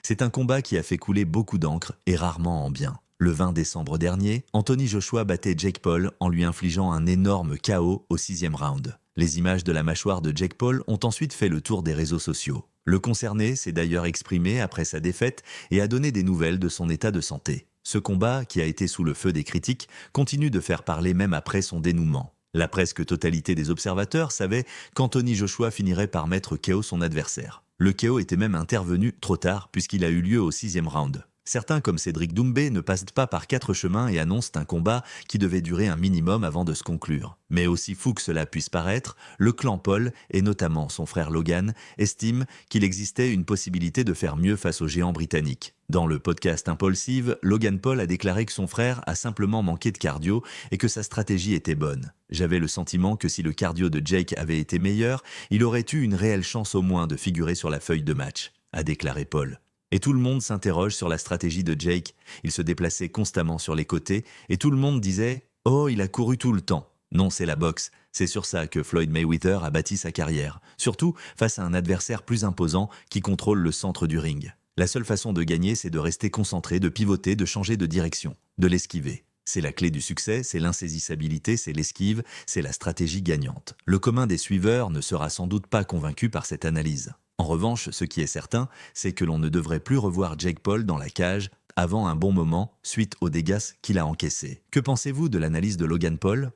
C'est un combat qui a fait couler beaucoup d'encre et rarement en bien. Le 20 décembre dernier, Anthony Joshua battait Jake Paul en lui infligeant un énorme KO au 6e round. Les images de la mâchoire de Jake Paul ont ensuite fait le tour des réseaux sociaux. Le concerné s'est d'ailleurs exprimé après sa défaite et a donné des nouvelles de son état de santé. Ce combat, qui a été sous le feu des critiques, continue de faire parler même après son dénouement. La presque totalité des observateurs savait qu'Anthony Joshua finirait par mettre KO son adversaire. Le KO était même intervenu trop tard puisqu'il a eu lieu au 6e round. Certains, comme Cédric Doumbé, ne passent pas par 4 chemins et annoncent un combat qui devait durer un minimum avant de se conclure. Mais aussi fou que cela puisse paraître, le clan Paul, et notamment son frère Logan, estime qu'il existait une possibilité de faire mieux face aux géants britanniques. Dans le podcast Impulsive, Logan Paul a déclaré que son frère a simplement manqué de cardio et que sa stratégie était bonne. J'avais le sentiment que si le cardio de Jake avait été meilleur, il aurait eu une réelle chance au moins de figurer sur la feuille de match, a déclaré Paul. Et tout le monde s'interroge sur la stratégie de Jake. Il se déplaçait constamment sur les côtés et tout le monde disait « Oh, il a couru tout le temps ». Non, c'est la boxe. C'est sur ça que Floyd Mayweather a bâti sa carrière. Surtout face à un adversaire plus imposant qui contrôle le centre du ring. La seule façon de gagner, c'est de rester concentré, de pivoter, de changer de direction, de l'esquiver. C'est la clé du succès, c'est l'insaisissabilité, c'est l'esquive, c'est la stratégie gagnante. Le commun des suiveurs ne sera sans doute pas convaincu par cette analyse. En revanche, ce qui est certain, c'est que l'on ne devrait plus revoir Jake Paul dans la cage avant un bon moment suite aux dégâts qu'il a encaissés. Que pensez-vous de l'analyse de Logan Paul ?